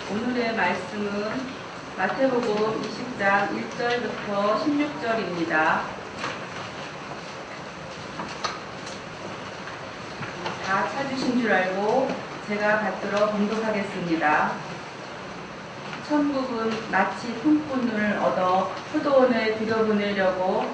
오늘의 말씀은 마태복음 20장 1절부터 16절입니다. 다 찾으신 줄 알고 제가 받들어 봉독하겠습니다. 천국은 마치 품꾼을 얻어 포도원에 들여보내려고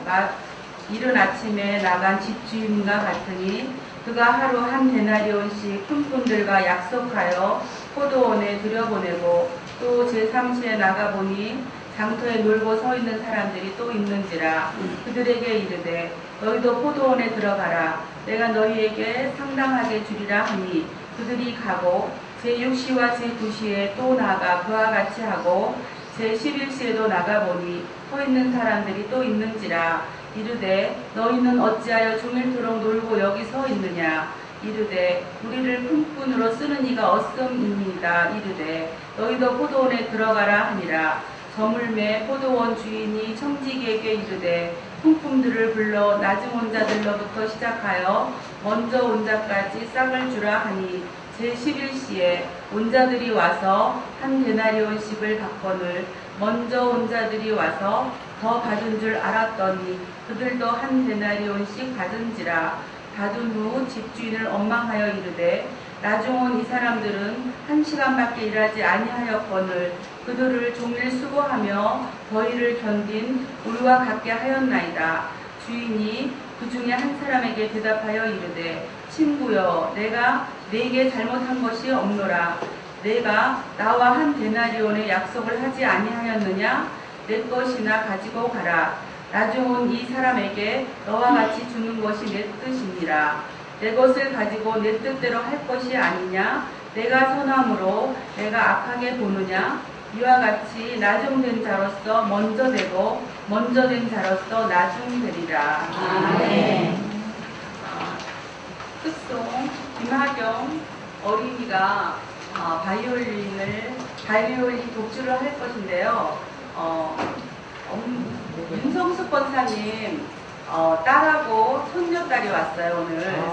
이른 아침에 나간 집주인과 같으니 그가 하루 한 데나리온씩 품꾼들과 약속하여 포도원에 들여보내고 또 제3시에 나가보니 장터에 놀고 서 있는 사람들이 또 있는지라. 그들에게 이르되 너희도 포도원에 들어가라. 내가 너희에게 상당하게 주리라 하니 그들이 가고 제6시와 제9시에 또 나가 그와 같이 하고 제11시에도 나가보니 서 있는 사람들이 또 있는지라. 이르되 너희는 어찌하여 종일토록 놀고 여기 서 있느냐. 이르되 우리를 품꾼으로 쓰는 이가 어썸이니이다. 이르되 너희도 포도원에 들어가라 하니라. 저물매 포도원 주인이 청지기에게 이르되 품꾼들을 불러 낮은 온자들로부터 시작하여 먼저 온 자까지 싹을 주라 하니 제11시에 온자들이 와서 한 데나리온씩을 받거늘 먼저 온 자들이 와서 더 받은 줄 알았더니 그들도 한 데나리온씩 받은지라. 받은 후 집주인을 원망하여 이르되 나중 온 이 사람들은 1시간밖에 일하지 아니하였거늘 그들을 종일 수고하며 더위를 견딘 우리와 같게 하였나이다. 주인이 그 중에 한 사람에게 대답하여 이르되 친구여, 내가 네게 잘못한 것이 없노라. 내가 나와 한 데나리온의 약속을 하지 아니하였느냐? 내 것이나 가지고 가라. 나중 온 이 사람에게 너와 같이 주는 것이 내 뜻이니라. 내 것을 가지고 내 뜻대로 할 것이 아니냐? 내가 선함으로 내가 악하게 보느냐? 이와 같이 나중된 자로서 먼저 되고 먼저 된 자로서 나중되리라. 아멘. 끝송 김하경 어린이가 바이올린 독주를 할 것인데요. 윤성숙 권사님 딸하고 손녀딸이 왔어요 오늘.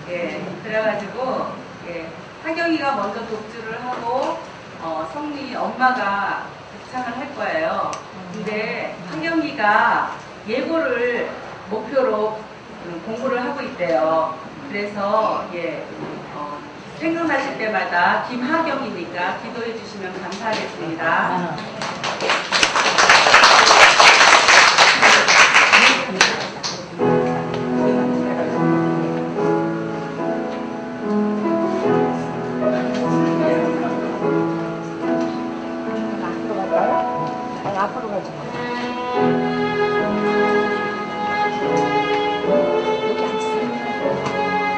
예, 그래가지고 하경이가 먼저 독주를 하고 성미 엄마가 독창을 할 거예요. 근데 하경이가 예고를 목표로 공부를 하고 있대요. 그래서 생각나실 때마다 김하경이니까 기도해 주시면 감사하겠습니다. 앞으로 가지 마. 여기 앉으세요.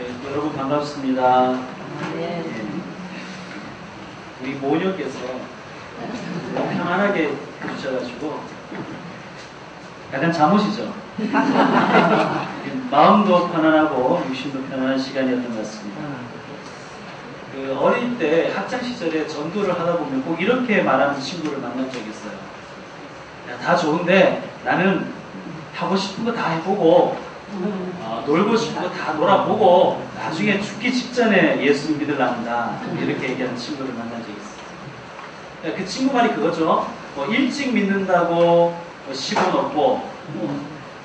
네, 여러분 반갑습니다. 네. 우리 모녀께서 너무 편안하게 해주셔가지고 약간 잠옷이죠. 마음도 편안하고 육신도 편안한 시간이었던 것 같습니다. 그 어릴 때 학창 시절에 전도를 하다 보면 꼭 이렇게 말하는 친구를 만난 적이 있어요. 야, 다 좋은데 나는 하고 싶은 거 다 해보고 놀고 싶은 거 다 놀아보고 나중에 죽기 직전에 예수를 믿으려한다, 이렇게 얘기하는 친구를 만난 적이 있어요. 그 친구 말이 그거죠. 뭐 일찍 믿는다고 10원 얻고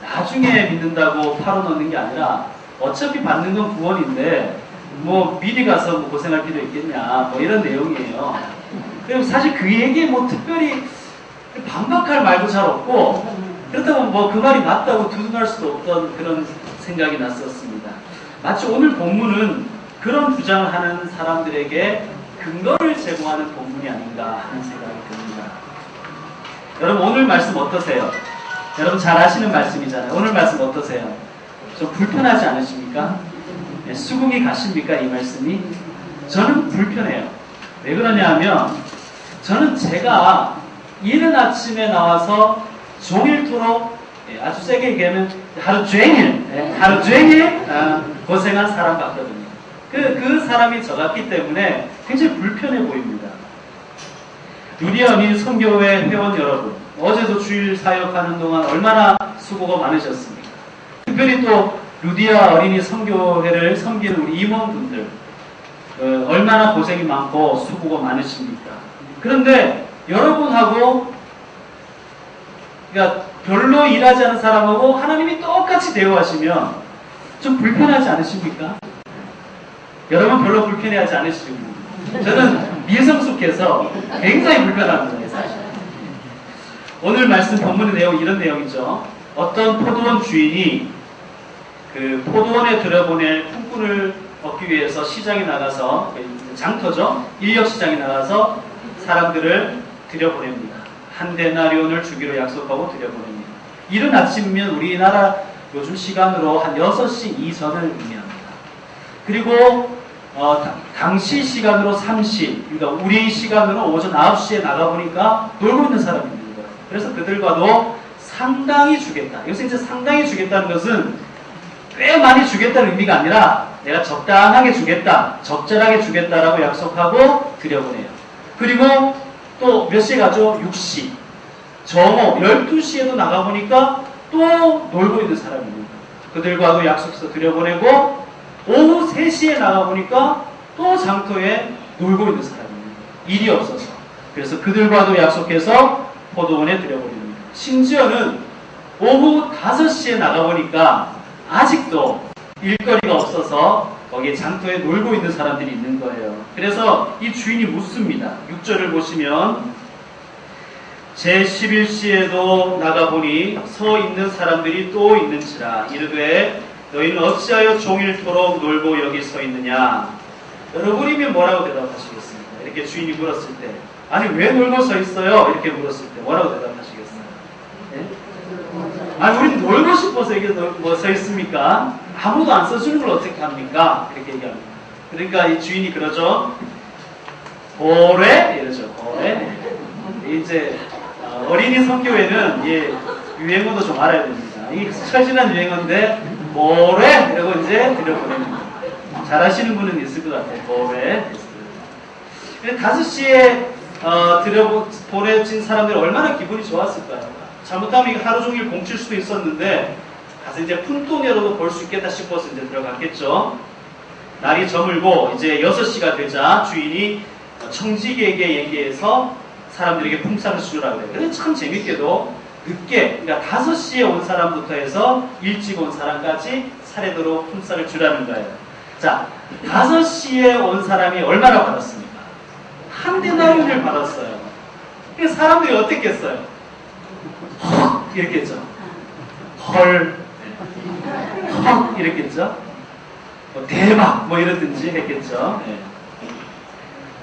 나중에 믿는다고 8원 얻는 게 아니라 어차피 받는 건 구원인데 뭐 미리 가서 뭐 고생할 필요 있겠냐, 뭐 이런 내용이에요. 그리고 사실 그 얘기에 뭐 특별히 반박할 말도 잘 없고, 그렇다고 뭐 그 말이 맞다고 두둔할 수도 없던 그런 생각이 났었습니다. 마치 오늘 본문은 그런 주장을 하는 사람들에게 근거를 제공하는 본문이 아닌가 하는 생각이 듭니다. 여러분 오늘 말씀 어떠세요? 여러분 잘 아시는 말씀이잖아요. 오늘 말씀 어떠세요? 좀 불편하지 않으십니까? 네, 수긍이 가십니까? 이 말씀이? 저는 불편해요. 왜 그러냐 하면 저는 제가 이른 아침에 나와서 종일토록, 아주 세게 얘기하면 하루 종일 고생한 사람 같거든요. 그 사람이 저 같기 때문에 굉장히 불편해 보입니다. 루디아 어린이 선교회 회원 여러분, 어제도 주일 사역하는 동안 얼마나 수고가 많으셨습니까? 특별히 또 루디아 어린이 선교회를 섬기는 우리 임원분들, 얼마나 고생이 많고 수고가 많으십니까? 그런데 여러분하고, 그러니까 별로 일하지 않은 사람하고 하나님이 똑같이 대우하시면 좀 불편하지 않으십니까? 여러분 별로 불편해하지 않으시죠? 저는 미성숙해서 굉장히 불편합니다, 사실. 오늘 말씀 본문의 내용 이런 내용이죠. 어떤 포도원 주인이 그 포도원에 들여보낼 품꾼을 얻기 위해서 시장에 나가서, 장터죠, 인력시장에 나가서 사람들을 들여보냅니다. 한 데나리온을 주기로 약속하고 들여보냅니다. 이른 아침이면 우리나라 요즘 시간으로 한 6시 이전을 의미합니다. 그리고 당시 시간으로 3시, 그러니까 우리 시간으로 오전 9시에 나가보니까 놀고 있는 사람이 있는 거예요. 그래서 그들과도 상당히 주겠다. 여기서 이제 상당히 주겠다는 것은 꽤 많이 주겠다는 의미가 아니라 내가 적당하게 주겠다, 적절하게 주겠다라고 약속하고 들여보내요. 그리고 또 몇 시에 가죠? 6시. 정오 12시에도 나가보니까 또 놀고 있는 사람입니다. 그들과도 약속해서 들여보내고 오후 3시에 나가보니까 또 장터에 놀고 있는 사람입니다. 일이 없어서. 그래서 그들과도 약속해서 포도원에 들여보냅니다. 심지어는 오후 5시에 나가보니까 아직도 일거리가 없어서 거기에 장터에 놀고 있는 사람들이 있는 거예요. 그래서 이 주인이 묻습니다. 6절을 보시면 제11시에도 나가보니 서 있는 사람들이 또 있는지라 이르되 너희는 어찌하여 종일토록 놀고 여기 서 있느냐. 여러분이면 뭐라고 대답하시겠습니까? 이렇게 주인이 물었을 때, 아니 왜 놀고 서 있어요? 이렇게 물었을 때 뭐라고 대답하시겠어요? 네? 아니 우린 놀고 싶어서 이게 뭐 서 있습니까? 아무도 안 써주는 걸 어떻게 합니까? 이렇게 얘기합니다. 그러니까 이 주인이 그러죠. 고래? 이러죠. 고래. 이제 어린이 선교회는 유행어도 좀 알아야 됩니다. 이 처진한 유행어인데 고래? 이러고 이제 들여보냅니다. 잘 아시는 분은 있을 것 같아요. 고래. 5시에 들여보내진 사람들이 얼마나 기분이 좋았을까요? 잘못하면 하루 종일 공칠 수도 있었는데 가서 이제 푼돈이라도 볼 수 있겠다 싶어서 이제 들어갔겠죠. 날이 저물고 이제 6시가 되자 주인이 청지기에게 얘기해서 사람들에게 품삯을 주라고 그래요. 근데 참 재밌게도 늦게, 그러니까 5시에 온 사람부터 해서 일찍 온 사람까지 차례대로 품삯을 주라는 거예요. 자, 5시에 온 사람이 얼마나 받았습니까? 한 데나리온을 받았어요. 그래서 사람들이 어땠겠어요? 헉! 이랬겠죠. 헐. 헉! 이랬겠죠. 대박! 뭐 이러든지 했겠죠. 네.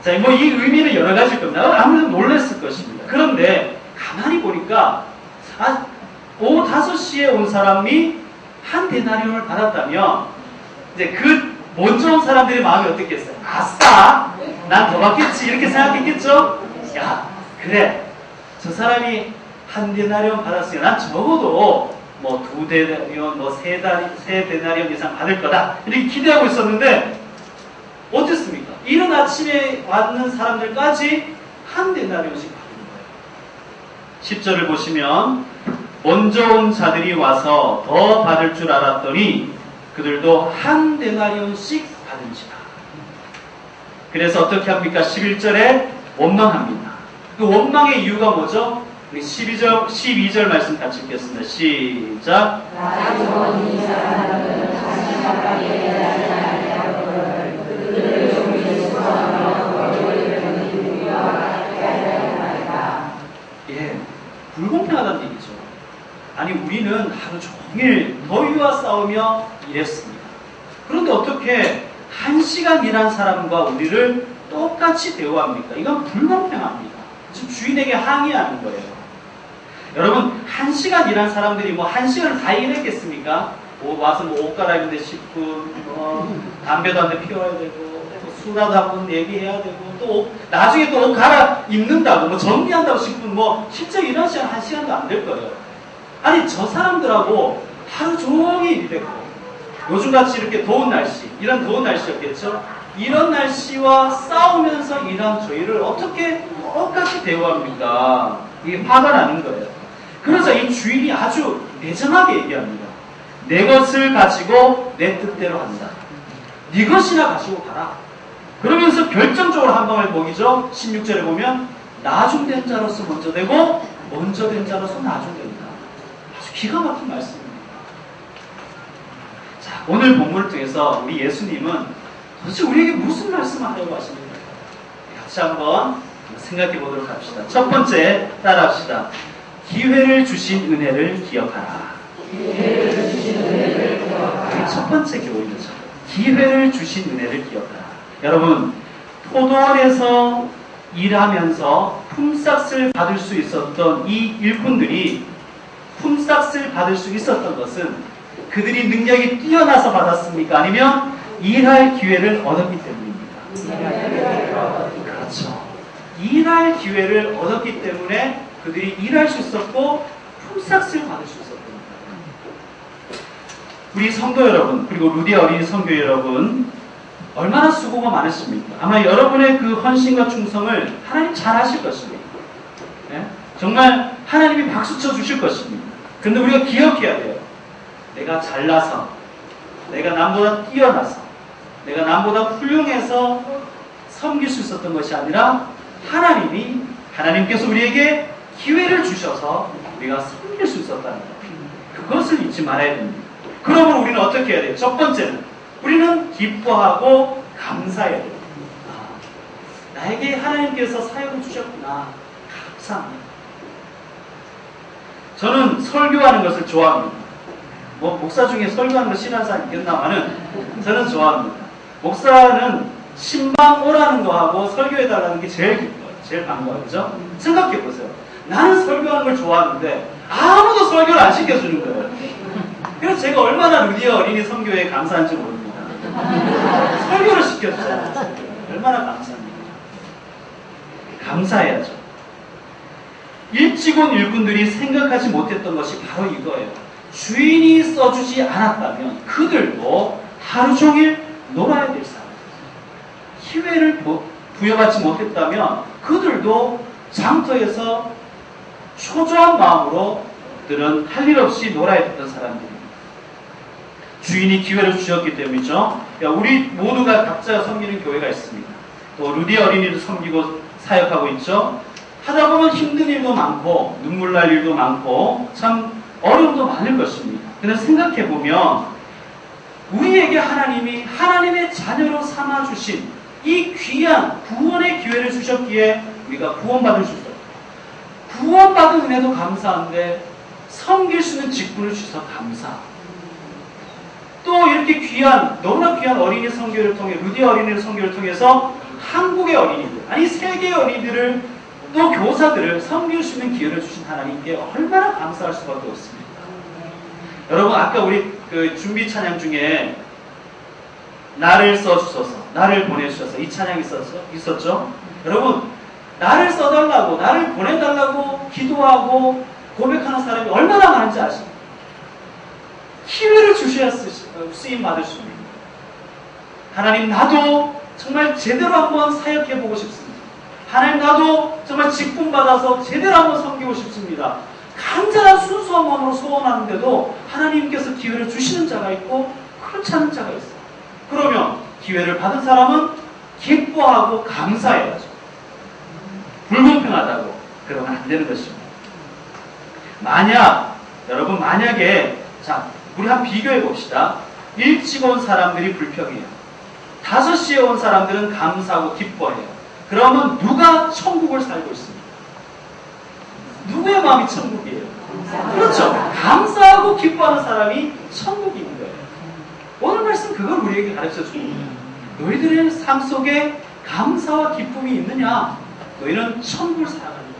자, 뭐 이 의미는 여러 가지일 겁니다. 아무래도 놀랐을 것입니다. 그런데 가만히 보니까 오후 5시에 온 사람이 한 데나리온을 받았다면 이제 그 먼저 온 사람들의 마음이 어떻겠어요? 아싸! 난 더 받겠지. 이렇게 생각했겠죠? 야, 그래. 저 사람이 한 데나리온 받았으니 난 적어도 뭐 2데나리온, 뭐 3데나리온 이상 받을 거다. 이렇게 기대하고 있었는데, 어땠습니까? 이른 아침에 왔는 사람들까지 한 데나리온씩 받은 거예요. 10절을 보시면, 먼저 온 자들이 와서 더 받을 줄 알았더니 그들도 한 데나리온씩 받은지라. 그래서 어떻게 합니까? 11절에 원망합니다. 그 원망의 이유가 뭐죠? 우리 12절 말씀 같이 읽겠습니다. 시작. 예, 불공평하다는 얘기죠. 아니, 우리는 하루 종일 더위와 싸우며 일했습니다. 그런데 어떻게 1시간 일한 사람과 우리를 똑같이 대우합니까? 이건 불공평합니다. 지금 주인에게 항의하는 거예요. 여러분, 1시간 일한 사람들이 뭐 1시간을 다 일했겠습니까? 와서 뭐 옷 갈아입는데 10분, 담배도 한 대 피워야 되고, 수다도 한번 얘기해야 되고, 또 나중에 또 옷 갈아입는다고, 뭐 정리한다고 10분, 뭐 실제 일하는 시간 1시간도 안 될 거예요. 아니, 저 사람들하고 하루 종일 일했고, 요즘같이 이렇게 더운 날씨, 이런 더운 날씨였겠죠? 이런 날씨와 싸우면서 일한 저희를 어떻게 똑같이 대우합니까? 이게 화가 나는 거예요. 그래서 이 주인이 아주 매정하게 얘기합니다. 내 것을 가지고 내 뜻대로 한다. 네 것이나 가지고 가라. 그러면서 결정적으로 한 방을 보이죠. 16절에 보면 나중된 자로서 먼저 되고 먼저 된 자로서 나중된다. 아주 기가 막힌 말씀입니다. 자, 오늘 본문을 통해서 우리 예수님은 도대체 우리에게 무슨 말씀을 하려고 하십니까? 같이 한번 생각해 보도록 합시다. 첫 번째, 따라합시다. 기회를 주신 은혜를 기억하라. 기회를 주신 은혜를 기억하라. 첫 번째 교훈이죠. 기회를 주신 은혜를 기억하라. 여러분, 포도원에서 일하면서 품삯을 받을 수 있었던 이 일꾼들이 품삯을 받을 수 있었던 것은 그들이 능력이 뛰어나서 받았습니까? 아니면 일할 기회를 얻었기 때문입니다. 그렇죠. 일할 기회를 얻었기 때문에 그들이 일할 수 있었고 품삯을 받을 수 있었던 겁니다. 우리 성도 여러분, 그리고 루디 어린이 성교 여러분, 얼마나 수고가 많으십니까? 아마 여러분의 그 헌신과 충성을 하나님 잘 아실 것입니다. 네? 정말 하나님이 박수 쳐 주실 것입니다. 그런데 우리가 기억해야 돼요. 내가 잘나서, 내가 남보다 뛰어나서, 내가 남보다 훌륭해서 섬길 수 있었던 것이 아니라 하나님께서 우리에게 기회를 주셔서 우리가 섬길 수 있었다는 것. 그것을 잊지 말아야 됩니다. 그러면 우리는 어떻게 해야 돼요? 첫 번째는 우리는 기뻐하고 감사해야 돼요. 나에게 하나님께서 사역을 주셨구나. 감사합니다. 저는 설교하는 것을 좋아합니다. 뭐 목사 중에 설교하는 거 싫어하는 사람이 있겠나마는 저는 좋아합니다. 목사는 신방 오라는 거하고 설교해달라는 게 제일 기뻐요. 제일 반가워요. 그죠? 생각해보세요. 나는 설교하는 걸 좋아하는데 아무도 설교를 안 시켜주는 거예요. 그래서 제가 얼마나 루디 어린이 선교회에 감사한지 모릅니다. 설교를 시켰어요. 얼마나 감사합니까? 감사해야죠. 일찍 온 일꾼들이 생각하지 못했던 것이 바로 이거예요. 주인이 써주지 않았다면 그들도 하루 종일 놀아야 될 사람. 기회를 부여받지 못했다면 그들도 장터에서 초조한 마음으로 그들은 할 일 없이 놀아야 됐던 사람들입니다. 주인이 기회를 주셨기 때문이죠. 우리 모두가 각자 섬기는 교회가 있습니다. 또 루디 어린이도 섬기고 사역하고 있죠. 하다 보면 힘든 일도 많고 눈물 날 일도 많고 참 어려움도 많을 것입니다. 그런데 생각해보면 우리에게 하나님이 하나님의 자녀로 삼아주신 이 귀한 구원의 기회를 주셨기에 우리가 구원받을 수 있어요. 구원받은 은혜도 감사한데 섬길 수 있는 직분을 주셔서 감사. 또 이렇게 귀한, 너무나 귀한 어린이 선교를 통해, 루디 어린이 선교를 통해서 한국의 어린이들, 아니 세계의 어린이들을 또 교사들을 섬길 수 있는 기회를 주신 하나님께 얼마나 감사할 수밖에 없습니까? 여러분, 아까 우리 그 준비 찬양 중에 나를 써주소서, 나를 보내주셔서 이 찬양이 있었죠. 여러분, 나를 써달라고, 나를 보내달라고 기도하고 고백하는 사람이 얼마나 많은지 아십니까? 기회를 주셔야 쓰임 받을 수 있는 거예요. 하나님, 나도 정말 제대로 한번 사역해보고 싶습니다. 하나님, 나도 정말 직분 받아서 제대로 한번 섬기고 싶습니다. 간절한 순수한 마음으로 소원하는데도 하나님께서 기회를 주시는 자가 있고 그렇지 않은 자가 있어요. 그러면 기회를 받은 사람은 기뻐하고 감사해야죠. 불공평하다고 그러면 안 되는 것입니다. 여러분 만약에 자, 우리 한번 비교해 봅시다. 일찍 온 사람들이 불평해요. 5시에 온 사람들은 감사하고 기뻐해요. 그러면 누가 천국을 살고 있습니까? 누구의 마음이 천국이에요? 그렇죠. 감사하고 기뻐하는 사람이 천국이 있는 거예요. 오늘 말씀 그걸 우리에게 가르쳐 줍니다. 너희들의 삶 속에 감사와 기쁨이 있느냐? 너희는 천국을 살아가는 거야.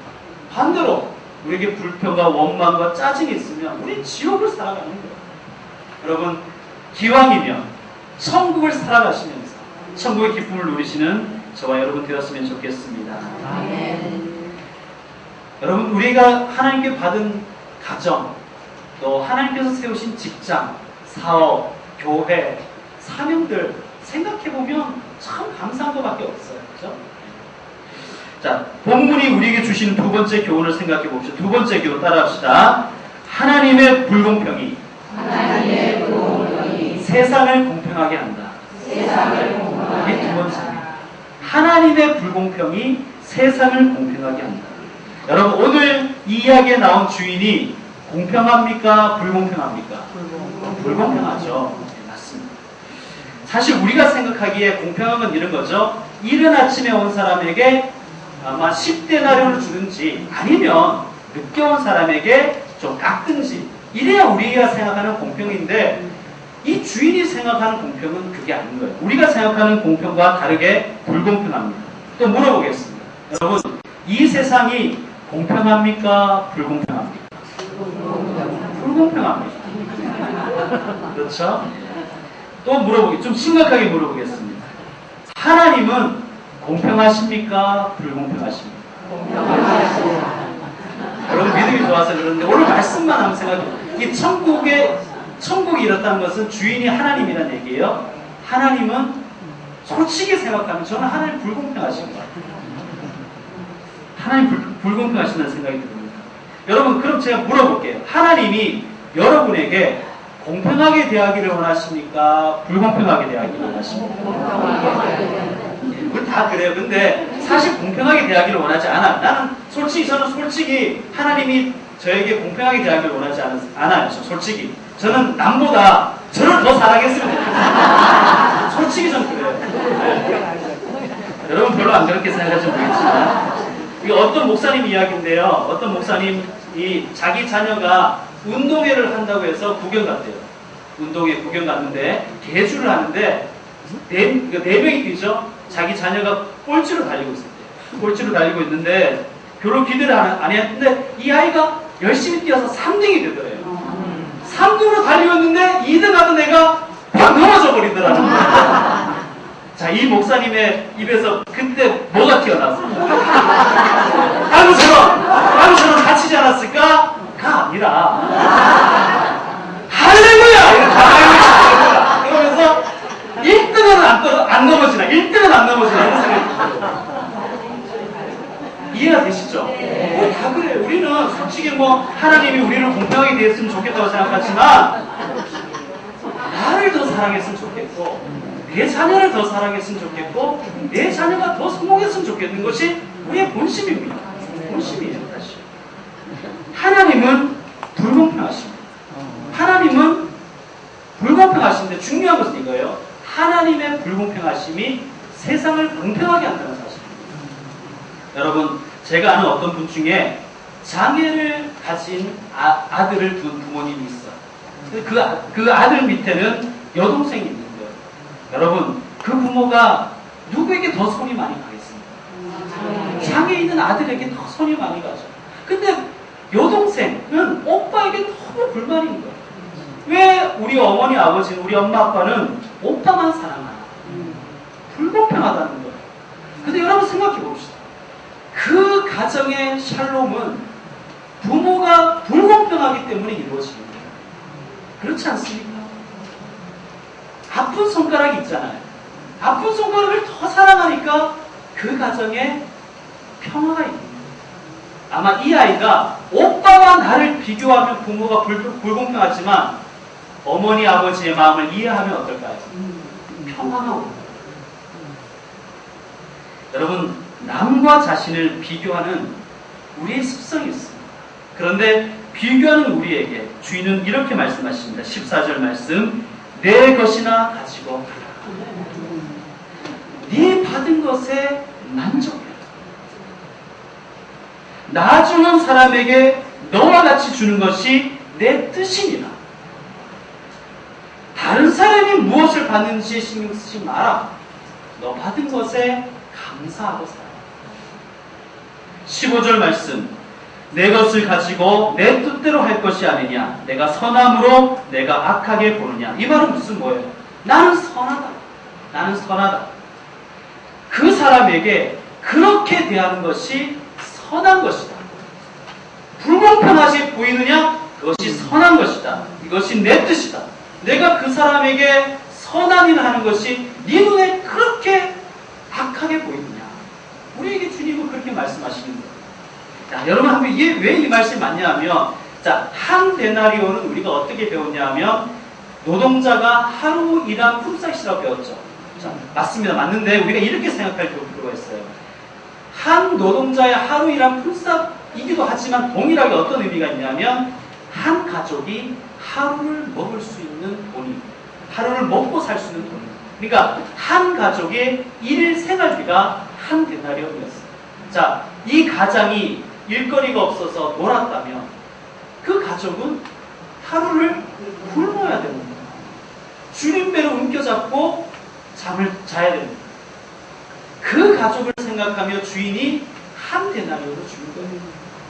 반대로 우리에게 불평과 원망과 짜증이 있으면 우리는 지옥을 살아가는 거예요. 여러분, 기왕이면 천국을 살아가시면서 천국의 기쁨을 누리시는 저와 여러분 되었으면 좋겠습니다. 아멘. 여러분, 우리가 하나님께 받은 가정, 또 하나님께서 세우신 직장, 사업, 교회, 사명들 생각해보면 참 감사한 것밖에 없어요. 그죠? 자, 본문이 우리에게 주신 두 번째 교훈을 생각해 봅시다. 두 번째 교훈 따라합시다. 하나님의 불공평이 세상을 공평하게 한다. 이게 두 번째입니다. 하나님의 불공평이 세상을 공평하게 한다. 여러분, 오늘 이 이야기에 나온 주인이 공평합니까? 불공평합니까? 불공평하죠. 네, 맞습니다. 사실 우리가 생각하기에 공평한 건 이런 거죠. 이른 아침에 온 사람에게 아마 10데나리온을 주든지 아니면 늦게 온 사람에게 좀 깎든지 이래야 우리가 생각하는 공평인데 이 주인이 생각하는 공평은 그게 아닌 거예요. 우리가 생각하는 공평과 다르게 불공평합니다. 또 물어보겠습니다. 여러분, 이 세상이 공평합니까? 불공평합니까? 불공평합니다. 그렇죠? 또 좀 심각하게 물어보겠습니다. 하나님은 공평하십니까? 불공평하십니까? 공평하십니다. 여러분 믿음이 좋아서 그러는데 오늘 말씀만 하면 생각해요. 이 천국이 이렇다는 것은 주인이 하나님이라는 얘기예요. 하나님은 솔직히 생각하면 저는 하나님 불공평하신 것 같아요. 하나님 불공평하신다는 생각이 듭니다. 여러분, 그럼 제가 물어볼게요. 하나님이 여러분에게 공평하게 대하기를 원하십니까? 불공평하게 대하기를 원하십니까? 우리 다 그래요. 근데 사실 공평하게 대하기를 원하지 않아. 저는 솔직히 하나님이 저에게 공평하게 대하기를 원하지 않아요. 솔직히. 저는 남보다 저를 더 사랑했으면 좋겠어요. 솔직히 전 그래요. 네. 여러분 별로 안 그렇게 생각하시면 모르겠지만 이게 어떤 목사님 이야기인데요. 어떤 목사님이 자기 자녀가 운동회를 한다고 해서 구경 갔대요. 운동회 구경 갔는데 개주를 하는데 네 명이 뛰죠. 자기 자녀가 꼴찌로 달리고 있었대요. 꼴찌로 달리고 있는데 별로 기대를 안 했는데 이 아이가 열심히 뛰어서 3등이 되더래요. 3등으로 달리고 있는데 2등 하던 애가 팍 넘어져 버리더라고요. 자, 이 목사님의 입에서 그때 뭐가 튀어나왔어요? 나무처럼 다치지 않았을까? 가 아니라 할렐루야! 이렇게 그러면서 1등은 안 넘어지나 1등은 안 넘어지나 이런 생각이 들어요. 이해가 되시죠? 우리 다 그래요. 우리는 솔직히 하나님이 우리를 공평하게 대했으면 좋겠다고 생각하지만 나를 더 사랑했으면 좋겠고 내 자녀를 더 사랑했으면 좋겠고 내 자녀가 더 성공했으면 좋겠는 것이 우리의 본심입니다. 본심이에요. 사실 하나님은 불공평하십니다. 하나님은 불공평하신데 중요한 것은 이거예요. 하나님의 불공평하심이 세상을 공평하게 한다는 사실입니다. 여러분, 제가 아는 어떤 분 중에 장애를 가진 아들을 둔 부모님이 있어요. 그 아들 밑에는 여동생이 있는 거예요. 여러분, 그 부모가 누구에게 더 손이 많이 가겠습니까? 장애 있는 아들에게 더 손이 많이 가죠. 근데 여동생은 오빠에게 너무 불만인 거예요. 왜 우리 어머니, 아버지는, 우리 엄마, 아빠는 오빠만 사랑하나? 불공평하다는 거예요. 근데 여러분 생각해 봅시다. 그 가정의 샬롬은 부모가 불공평하기 때문에 이루어지는 거예요. 그렇지 않습니까? 아픈 손가락이 있잖아요. 아픈 손가락을 더 사랑하니까 그 가정에 평화가 있는 거예요. 아마 이 아이가 오빠와 나를 비교하면 부모가 불공평하지만 어머니 아버지의 마음을 이해하면 어떨까요? 평화가 옵니다. 여러분, 남과 자신을 비교하는 우리의 습성이 있습니다. 그런데 비교하는 우리에게 주인은 이렇게 말씀하십니다. 14절 말씀, 내 것이나 가지고 네 받은 것에 만족해. 나 주는 사람에게 너와 같이 주는 것이 내 뜻이니라. 다른 사람이 무엇을 받는지 신경 쓰지 마라. 너 받은 것에 감사하고 살아. 15절 말씀, 내 것을 가지고 내 뜻대로 할 것이 아니냐. 내가 선함으로 내가 악하게 보느냐. 이 말은 무슨 뭐예요? 나는 선하다. 나는 선하다. 그 사람에게 그렇게 대하는 것이 선한 것이다. 불공평하게 보이느냐? 그것이 선한 것이다. 이것이 내 뜻이다. 내가 그 사람에게 선한 일을 하는 것이 네 눈에 그렇게 악하게 보이느냐? 우리에게 주님은 그렇게 말씀하시는 거예요. 자, 여러분 한번 이게 왜 이 말씀이 맞냐 하면, 자, 한 데나리온은 우리가 어떻게 배웠냐 하면 노동자가 하루 일한 품삯이라고 배웠죠. 자, 맞습니다. 맞는데 우리가 이렇게 생각할 필요가 있어요. 한 노동자의 하루 일한 품삯이기도 하지만 동일하게 어떤 의미가 있냐면 한 가족이 하루를 먹을 수 있는 돈이, 하루를 먹고 살 수 있는 돈이, 그러니까 한 가족의 일일 생활비가 한 데나리온이었어요. 자, 이 가장이 일거리가 없어서 놀았다면 그 가족은 하루를 굶어야 됩니다. 주림배로 움켜잡고 잠을 자야 됩니다. 그 가족을 생각하며 주인이 한 데나리온을 주는 거예요.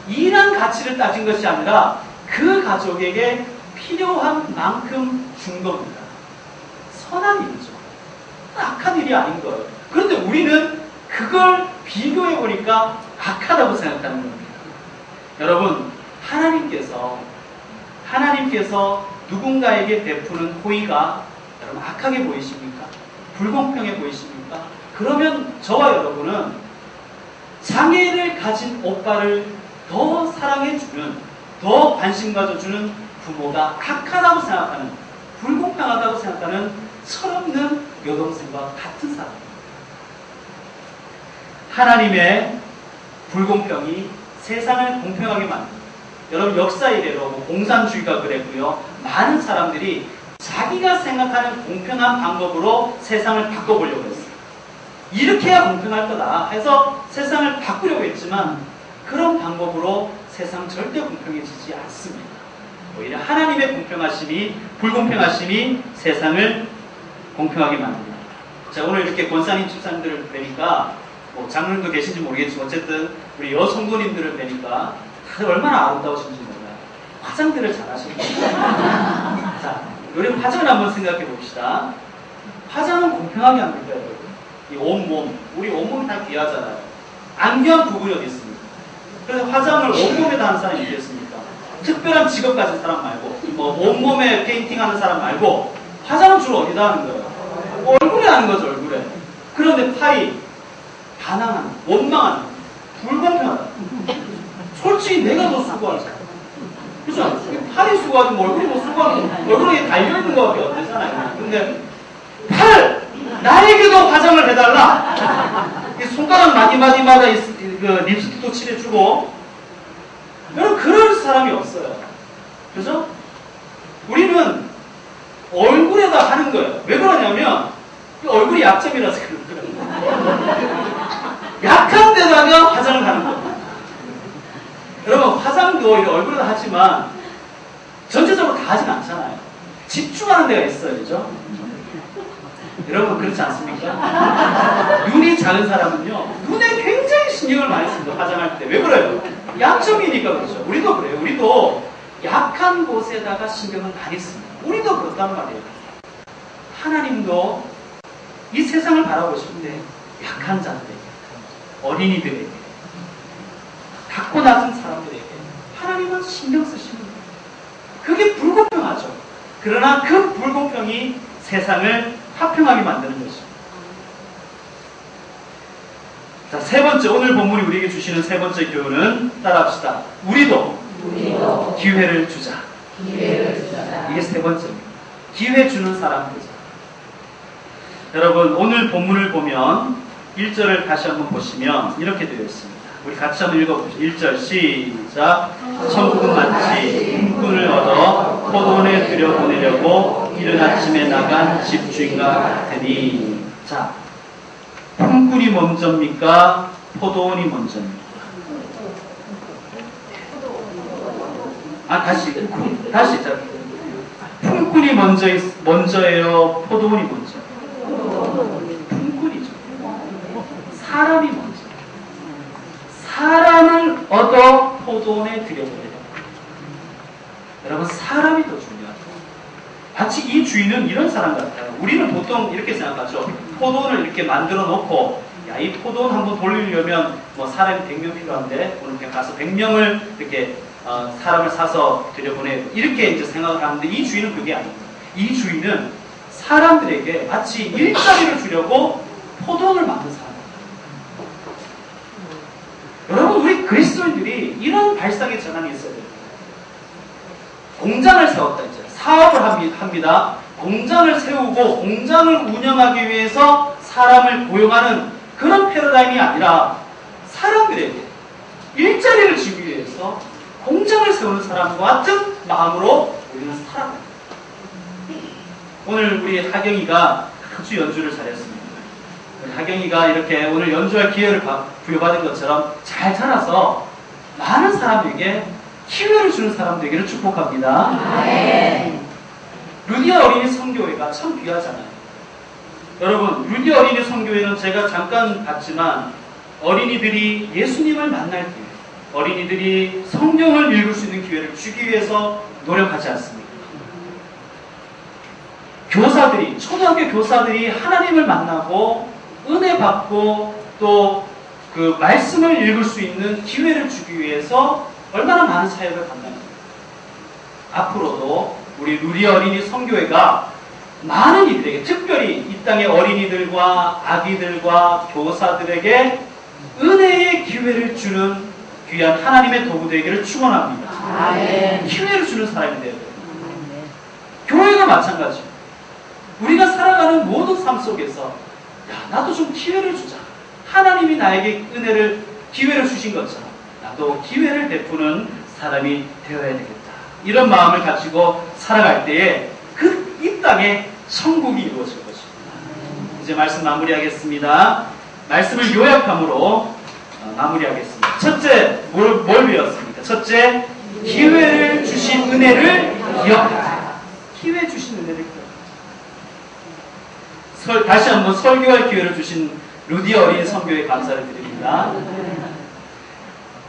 일한 가치를 따진 것이 아니라 그 가족에게 필요한 만큼 준 겁니다. 선한 일이죠. 악한 일이 아닌 거예요. 그런데 우리는 그걸 비교해 보니까 악하다고 생각하는 겁니다. 여러분, 하나님께서 누군가에게 베푸는 호의가 여러분 악하게 보이십니까? 불공평해 보이십니까? 그러면 저와 여러분은 장애를 가진 오빠를 더 사랑해주는, 더 관심 가져주는 부모가 악하다고 생각하는, 불공평하다고 생각하는 철없는 여동생과 같은 사람입니다. 하나님의 불공평이 세상을 공평하게 만듭니다. 여러분, 역사 이래로 공산주의가 그랬고요. 많은 사람들이 자기가 생각하는 공평한 방법으로 세상을 바꿔보려고 했어요. 이렇게 해야 공평할 거다 해서 세상을 바꾸려고 했지만 그런 방법으로 세상 절대 공평해지지 않습니다. 오히려 하나님의 공평하심이, 불공평하심이 세상을 공평하게 만듭니다. 자, 오늘 이렇게 권사님, 집사님들을 뵈니까 장로님도 계신지 모르겠지만 어쨌든 우리 여성도님들을 뵈니까 다들 얼마나 아름다우신지 몰라요. 화장들을 잘 하십니다. 자, 우리 화장을 한번 생각해 봅시다. 화장은 공평하게 합니까, 여러분? 이 온몸, 우리 온몸이 다 귀하잖아요. 안 귀한 부분이 어디 있습니까? 그래서 화장을 온몸에다 하는 사람이 있겠습니까? 특별한 직업 가진 사람 말고, 온몸에 페인팅 하는 사람 말고, 화장은 주로 어디다 하는 거예요? 얼굴에 하는 거죠, 얼굴에. 그런데 파이, 반항하는, 원망하는, 불공평하다. 솔직히 내가 더 수고하지. 그죠? 팔이 수고하지, 얼굴이 뭐 수고하지. 얼굴에 달려있는 거밖에 안 되잖아요. 근데, 나에게도 화장을 해달라. 손가락 마디마디마다 립스틱도 칠해주고. 여러분, 그럴 사람이 없어요. 그죠? 우리는 얼굴에다 하는 거예요. 왜 그러냐면, 얼굴이 약점이라서 그런 거예요. 약한 데다가 화장을 하는 거예요. 여러분, 화장도 얼굴에다 하지만, 전체적으로 다 하진 않잖아요. 집중하는 데가 있어요. 그죠? 여러분, 그렇지 않습니까? 눈이 작은 사람은요, 눈에 굉장히 신경을 많이 씁니다. 화장할 때. 왜 그래요? 약점이니까 그렇죠. 우리도 그래요. 우리도 약한 곳에다가 신경을 많이 씁니다. 우리도 그렇단 말이에요. 하나님도 이 세상을 바라보실 때 약한 자들에게, 어린이들에게, 작고 낮은 사람들에게 하나님은 신경 쓰시는 거예요. 그게 불공평하죠. 그러나 그 불공평이 세상을 화평하게 만드는 것입니다. 자, 세 번째, 오늘 본문이 우리에게 주시는 세 번째 교훈은 따라합시다. 우리도 기회를 주자. 이게 세 번째입니다. 기회 주는 사람 되자. 여러분, 오늘 본문을 보면 1절을 다시 한번 보시면 이렇게 되어 있습니다. 우리 같이 한번 읽어보죠. 1절 시작. 천국은 마치 품꾼을 얻어 포도원에 들여보내려고 이른 아침에 나간 집주인과 같으니. 자, 품꾼이 먼저입니까? 포도원이 먼저입니까? 다시. 자, 품꾼이 먼저예요? 포도원이 먼저? 품꾼이죠. 사람이 먼저. 사람을 얻어 포도원에 들여보내요. 여러분, 사람이 더 중요하죠. 마치 이 주인은 이런 사람 같아요. 우리는 보통 이렇게 생각하죠. 포도원을 이렇게 만들어 놓고, 야, 이 포도원 한번 돌리려면 뭐 사람이 100명 필요한데 오늘 그냥 가서 100명을 이렇게 사람을 사서 들여보내요. 이렇게 이제 생각을 하는데 이 주인은 그게 아닙니다. 이 주인은 사람들에게 마치 일자리를 주려고 포도원을 만든 사람. 여러분, 우리 그리스도인들이 이런 발상의 전환이 있어야 됩니다. 공장을 세웠다, 이제. 사업을 합니다. 공장을 세우고 공장을 운영하기 위해서 사람을 고용하는 그런 패러다임이 아니라 사람들에게 일자리를 주기 위해서 공장을 세우는 사람과 같은 마음으로 우리는 살아갑니다. 오늘 우리 하경이가 아주 연주를 잘했습니다. 하경이가 이렇게 오늘 연주할 기회를 부여받은 것처럼 잘 자라서 많은 사람에게 기회를 주는 사람 되기를 축복합니다. 루디아 어린이 성교회가 참 귀하잖아요. 여러분, 루디아 어린이 성교회는 제가 잠깐 봤지만 어린이들이 예수님을 만날 기회, 어린이들이 성경을 읽을 수 있는 기회를 주기 위해서 노력하지 않습니까? 교사들이, 초등학교 교사들이 하나님을 만나고 은혜 받고 또 그 말씀을 읽을 수 있는 기회를 주기 위해서 얼마나 많은 사역을 감당합니다. 앞으로도 우리 루디 어린이 성교회가 많은 이들에게, 특별히 이 땅의 어린이들과 아기들과 교사들에게 은혜의 기회를 주는 귀한 하나님의 도구 되기를 축원합니다. 기회를 주는 사람이 되어야 돼요. 교회가 마찬가지예요. 우리가 살아가는 모든 삶 속에서 야, 나도 좀 기회를 주자. 하나님이 나에게 기회를 주신 것처럼 나도 기회를 베푸는 사람이 되어야 되겠다. 이런 마음을 가지고 살아갈 때에 이 땅에 천국이 이루어질 것입니다. 이제 말씀 마무리하겠습니다. 말씀을 요약함으로 마무리하겠습니다. 첫째, 뭘 배웠습니까? 첫째, 기회를 주신 은혜를 기억하자. 기회 주신 은혜를 기억하자. 다시 한번 설교할 기회를 주신 루디 어린이 성교에 감사를 드립니다.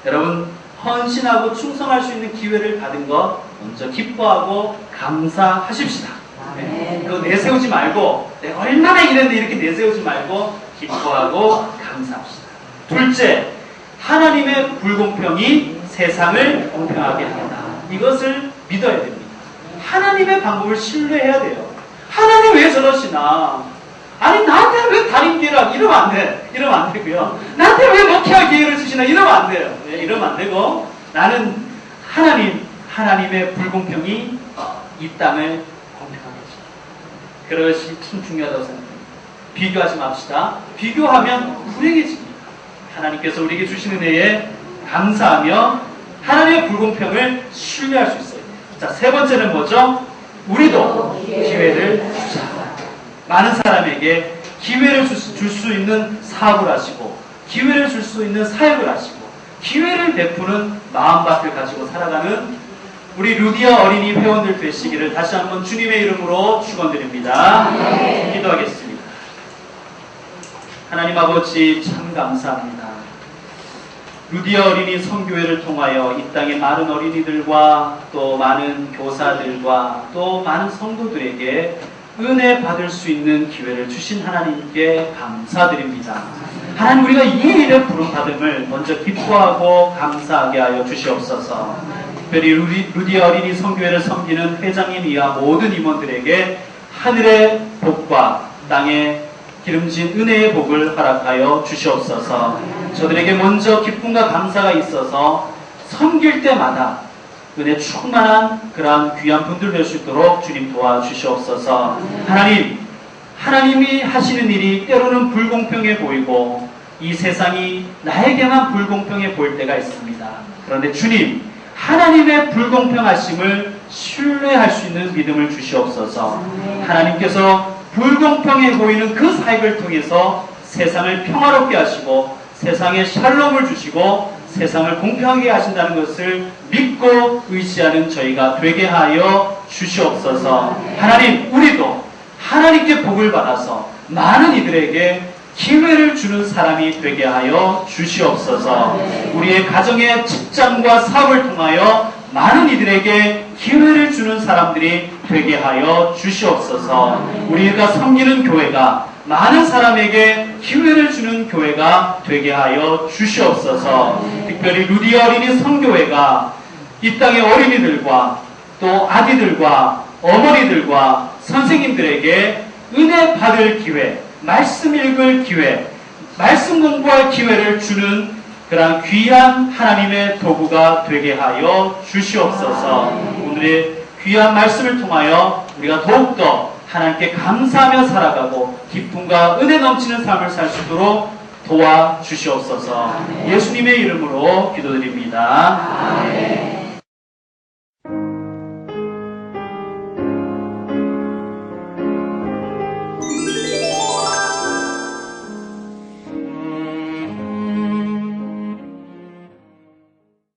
여러분, 헌신하고 충성할 수 있는 기회를 받은 것 먼저 기뻐하고 감사하십시다. 네. 그거 내세우지 말고 내가 얼마나 이랬는데 이렇게 내세우지 말고 기뻐하고 감사합시다. 둘째, 하나님의 불공평이 세상을 공평하게 한다. 이것을 믿어야 됩니다. 하나님의 방법을 신뢰해야 돼요. 하나님 왜 저러시나? 아니, 나한테 왜 달인 기회를 이러면 안 돼. 이러면 안 되고요. 나한테 왜 목회할 기회를 주시나? 이러면 안 돼요. 네, 이러면 안 되고, 나는 하나님의 불공평이 이 땅을 공평하게 하시다. 그것이 참 중요하다고 생각합니다. 비교하지 맙시다. 비교하면 불행해집니다. 하나님께서 우리에게 주시는 은혜에 감사하며 하나님의 불공평을 신뢰할 수 있어요. 자, 세 번째는 뭐죠? 우리도 기회를 주자. 많은 사람에게 기회를 줄 수 있는 사업을 하시고, 기회를 줄 수 있는 사역을 하시고, 기회를 베푸는 마음밭을 가지고 살아가는 우리 루디아 어린이 회원들 되시기를 다시 한번 주님의 이름으로 축원드립니다. 기도하겠습니다. 하나님 아버지, 참 감사합니다. 루디아 어린이 성교회를 통하여 이 땅의 많은 어린이들과 또 많은 교사들과 또 많은 성도들에게 은혜 받을 수 있는 기회를 주신 하나님께 감사드립니다. 하나님, 우리가 이 일에 부름받음을 먼저 기뻐하고 감사하게 하여 주시옵소서. 특별히 루디 어린이 성교회를 섬기는 회장님 이하 모든 임원들에게 하늘의 복과 땅의 기름진 은혜의 복을 허락하여 주시옵소서. 저들에게 먼저 기쁨과 감사가 있어서 섬길 때마다 은혜 충만한 그러한 귀한 분들 될 수 있도록 주님 도와주시옵소서. 하나님이 하시는 일이 때로는 불공평해 보이고 이 세상이 나에게만 불공평해 보일 때가 있습니다. 그런데 주님, 하나님의 불공평하심을 신뢰할 수 있는 믿음을 주시옵소서. 하나님께서 불공평해 보이는 그 사역을 통해서 세상을 평화롭게 하시고 세상에 샬롬을 주시고 세상을 공평하게 하신다는 것을 믿고 의지하는 저희가 되게 하여 주시옵소서. 하나님, 우리도 하나님께 복을 받아서 많은 이들에게 기회를 주는 사람이 되게 하여 주시옵소서. 우리의 가정의 직장과 사업을 통하여 많은 이들에게 기회를 주는 사람들이 되게 하여 주시옵소서. 우리가 섬기는 교회가 많은 사람에게 기회를 주는 교회가 되게 하여 주시옵소서. 특별히 루디 어린이 성교회가 이 땅의 어린이들과 또 아기들과 어머니들과 선생님들에게 은혜 받을 기회, 말씀 읽을 기회, 말씀 공부할 기회를 주는 그러한 귀한 하나님의 도구가 되게 하여 주시옵소서. 오늘의 귀한 말씀을 통하여 우리가 더욱더 하나님께 감사하며 살아가고 기쁨과 은혜 넘치는 삶을 살 수 있도록 도와주시옵소서. 예수님의 이름으로 기도드립니다.